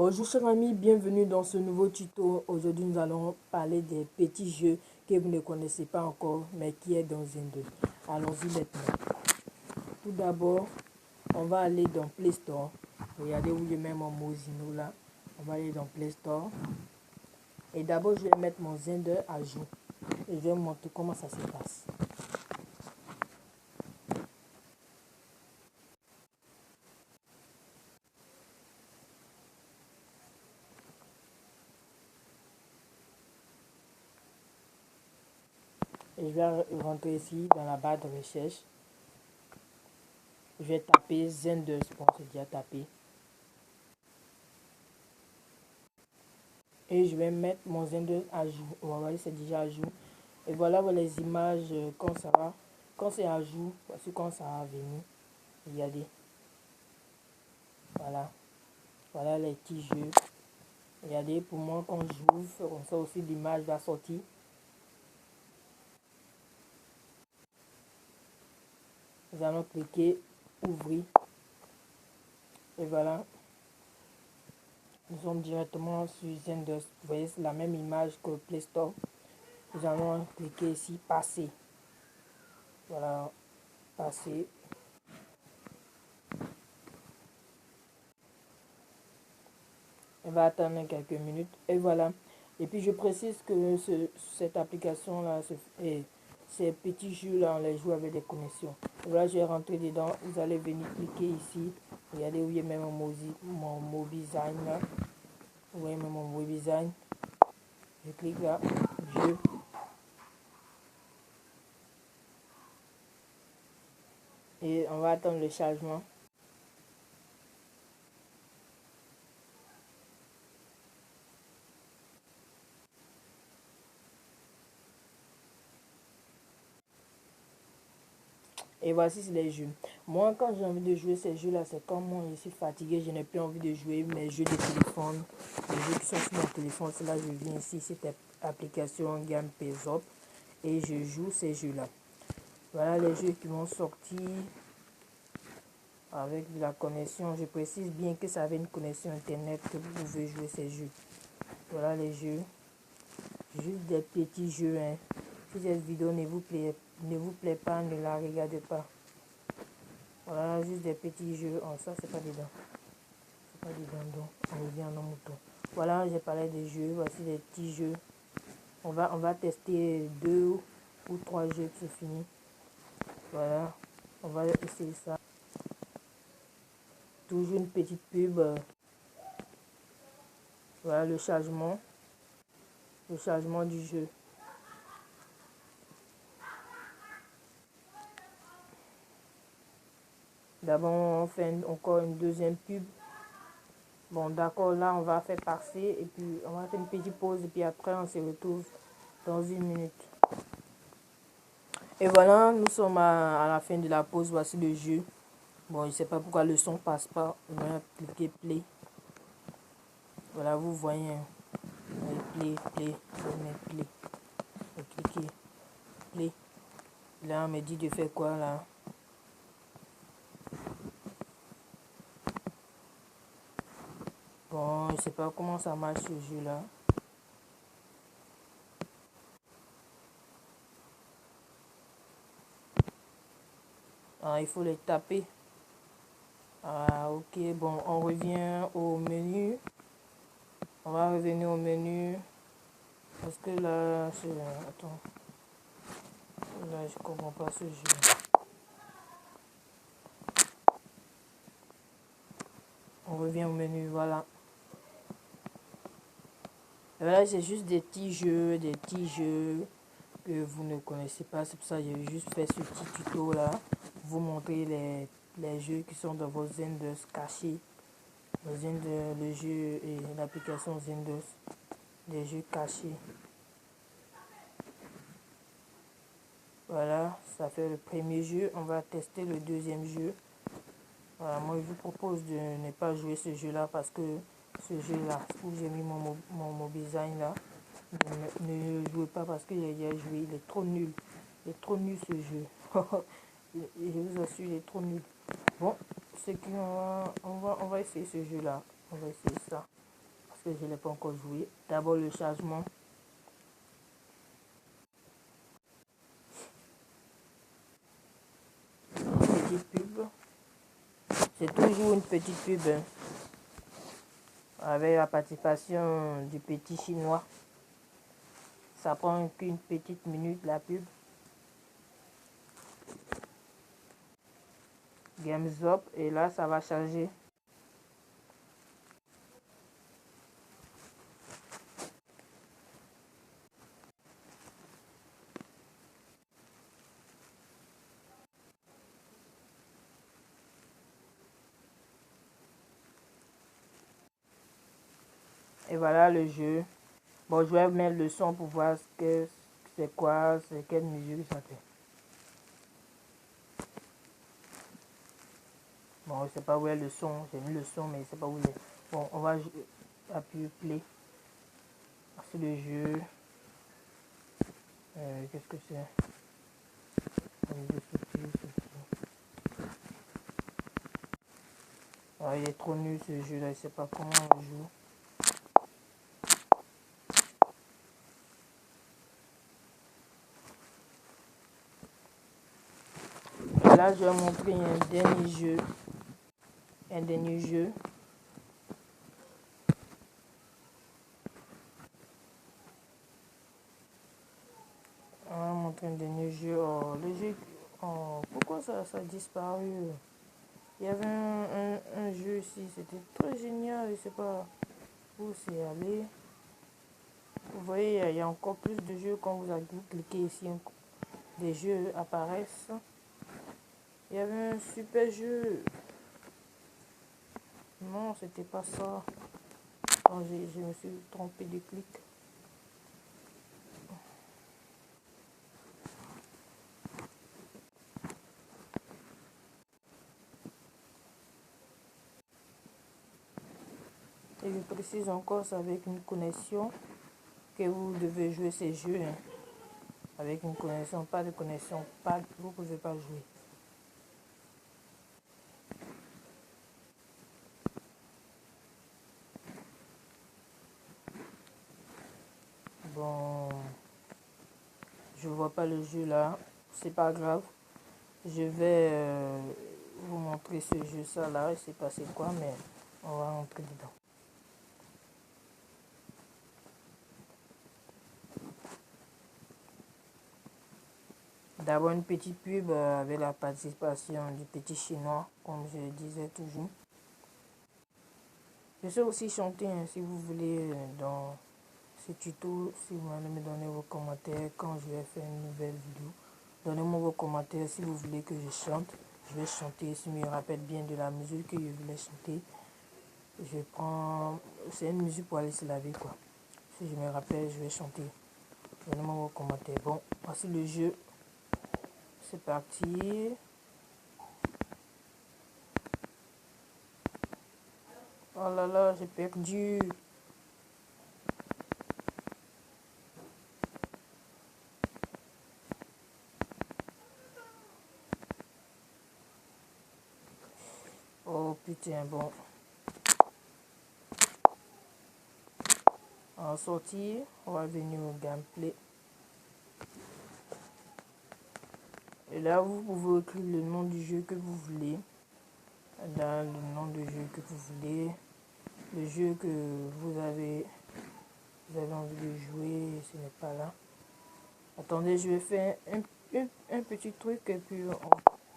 Bonjour chers amis, bienvenue dans ce nouveau tuto. Aujourd'hui nous allons parler des petits jeux que vous ne connaissez pas encore mais qui est dans Zen 2. Allons-y maintenant. Tout d'abord, on va aller dans Play Store. Regardez où je mets mon Mozino là. On va aller dans Play Store. Et d'abord je vais mettre mon Zen 2 à jour. Et je vais vous montrer comment ça se passe. Et je vais rentrer ici dans la barre de recherche. Je vais taper Zen 2, je pense que j'ai déjà tapé. Et je vais mettre mon Zen 2 à jour. On va voir, c'est déjà à jour. Et voilà les images quand ça va. Quand c'est à jour, parce que quand ça va venir, regardez. Voilà. Voilà les petits jeux. Regardez, pour moi, quand j'ouvre, on sait aussi l'image va sortir. Nous allons cliquer ouvrir. Et voilà. Nous sommes directement sur Zendesk. Vous voyez, c'est la même image que Play Store. Nous allons cliquer ici, passer. Voilà, passer. On va attendre quelques minutes. Et voilà. Et puis je précise que cette application-là, ces petits jeux-là, on les joue avec des connexions. Et voilà, je vais rentrer dedans. Vous allez venir cliquer ici. Regardez où il y a même mon Mobisign là. Vous voyez même mon Mobisign. Je clique là. Jeu. Et on va attendre le chargement. Et voici les jeux. Moi, quand j'ai envie de jouer ces jeux-là, c'est quand moi je suis fatigué, je n'ai plus envie de jouer mes jeux de téléphone. Les jeux qui sont sur mon téléphone, c'est là que je viens ici, cette application Game Pesop. Et je joue ces jeux-là. Voilà les jeux qui vont sortir avec de la connexion. Je précise bien que ça avait une connexion internet que vous pouvez jouer ces jeux. Voilà les jeux. Juste des petits jeux. Hein. Si cette vidéo ne vous plaît pas, ne la regardez pas. Voilà, juste des petits jeux. Oh, ça, c'est pas dedans. C'est pas dedans, donc on revient en mouton. Voilà, j'ai parlé des jeux. Voici des petits jeux. On va tester 2 ou 3 jeux, c'est fini. Voilà, on va essayer ça. Toujours une petite pub. Voilà le chargement du jeu. D'abord, on fait encore une deuxième pub. Bon, d'accord, là, on va faire passer et puis on va faire une petite pause et puis après, on se retrouve dans 1 minute. Et voilà, nous sommes à la fin de la pause. Voici le jeu. Bon, je ne sais pas pourquoi le son passe pas. On va cliquer play. Voilà, vous voyez. Play. Play. Et cliquez play. Là, on me dit de faire quoi là? Bon, je ne sais pas comment ça marche ce jeu là. Ah, il faut les taper. Ah, ok, bon, on revient au menu. On va revenir au menu. Parce que là, c'est... Attends. Là, je comprends pas ce jeu. On revient au menu, voilà. Et là, c'est juste des petits jeux que vous ne connaissez pas. C'est pour ça que j'ai juste fait ce petit tuto là. Vous montrer les jeux qui sont dans vos Zendesk cachés. Le jeu et l'application Zendesk. Des jeux cachés. Voilà, ça fait le premier jeu. On va tester le deuxième jeu. Voilà, moi je vous propose de ne pas jouer ce jeu là parce que ce jeu là où j'ai mis mon Mobisign là, ne jouez pas parce qu'il a joué, il est trop nul. Il est trop nul ce jeu. Je vous assure, il est trop nul. Bon, c'est qu'on on va essayer ce jeu là. On va essayer ça. parce que je ne l'ai pas encore joué. D'abord le chargement. Une petite pub. C'est toujours une petite pub, hein, avec la participation du petit chinois. Ça prend qu'une petite minute la pub. Games Up, et là ça va charger. Et voilà le jeu. Bon, je vais mettre le son pour voir ce que c'est quoi, c'est quelle musique ça fait. Bon, je sais pas où est le son, j'ai mis le son, mais je sais pas où il est. Bon, on va appuyer play. C'est le jeu. Qu'est-ce que c'est? Ah, il est trop nul ce jeu là, je sais pas comment on joue. Et là, je vais montrer un dernier jeu. Un dernier jeu. On va montrer un dernier jeu. Oh, le jeu. Oh, pourquoi ça a disparu? Il y avait un jeu ici, c'était très génial, je sais pas où c'est allé. Vous voyez, il y a encore plus de jeux quand vous cliquez ici, des jeux apparaissent. Il y avait un super jeu. Non, c'était pas ça. Non, je me suis trompé de clic. Et je précise encore, c'est avec une connexion que vous devez jouer ces jeux. Hein. Avec une connexion, pas de connexion, vous ne pouvez pas jouer. Bon, je vois pas le jeu là, c'est pas grave. Je vais vous montrer ce jeu ça là, je sais pas c'est quoi, mais on va rentrer dedans. D'abord une petite pub avec la participation du petit chinois, comme je le disais toujours. Je sais aussi chanter, hein, si vous voulez, dans ce tuto, si vous allez me donner vos commentaires quand je vais faire une nouvelle vidéo. Donnez-moi vos commentaires si vous voulez que je chante. Je vais chanter, si je me rappelle bien de la musique que je voulais chanter. Je prends, c'est une musique pour aller se laver quoi. Si je me rappelle, je vais chanter. Donnez-moi vos commentaires. Bon, voici le jeu. C'est parti. Oh là là, j'ai perdu. Oh putain, bon. En sortie, on va venir au gameplay. Et là, vous pouvez écrire le nom du jeu que vous voulez. Là, le nom du jeu que vous voulez. Le jeu que vous avez envie de jouer, ce n'est pas là. Attendez, je vais faire un petit truc et puis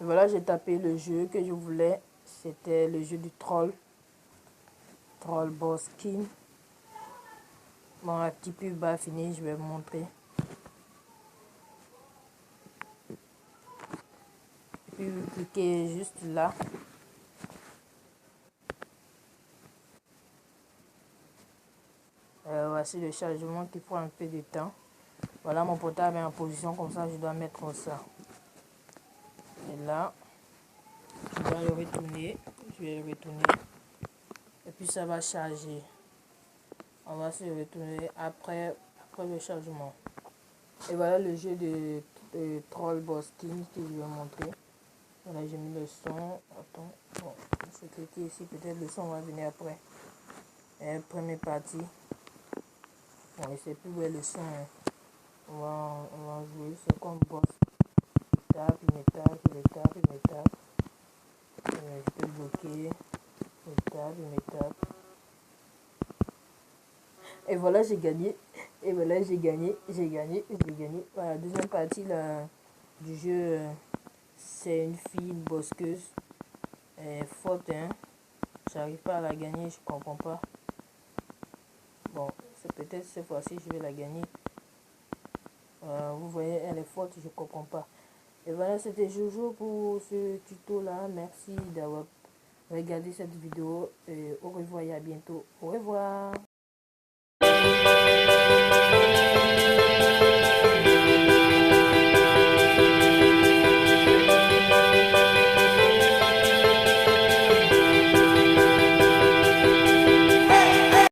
voilà, j'ai tapé le jeu que je voulais. C'était le jeu du troll. Troll Boss King. Bon, la petite pub va finir, je vais vous montrer. Et puis vous cliquez juste là. Voici le chargement qui prend un peu de temps. Voilà, mon portable est en position comme ça, je dois mettre ça. Et là, je dois le retourner. Je vais le retourner. Et puis ça va charger. On va se retourner après le chargement. Et voilà le jeu de Troll Boss King que je vais montrer. Voilà, j'ai mis le son. Attends, bon, je vais cliquer ici, peut-être le son va venir après. Première partie. Bon, je sais plus où est le son. Hein. On va jouer. C'est comme boss. Il me tape, il me tape, il me tape. Je peux bloquer. Il me tape, il me tape. Et voilà, j'ai gagné. Et voilà, j'ai gagné. J'ai gagné. J'ai gagné. Voilà, deuxième partie là, du jeu. C'est une fille, une bosqueuse. Elle est forte, hein. J'arrive pas à la gagner, je comprends pas. Bon, c'est peut-être cette fois-ci je vais la gagner. Vous voyez, elle est forte, je comprends pas. Et voilà, c'était Jojo pour ce tuto là. Merci d'avoir regardé cette vidéo. Et au revoir et à bientôt. Au revoir.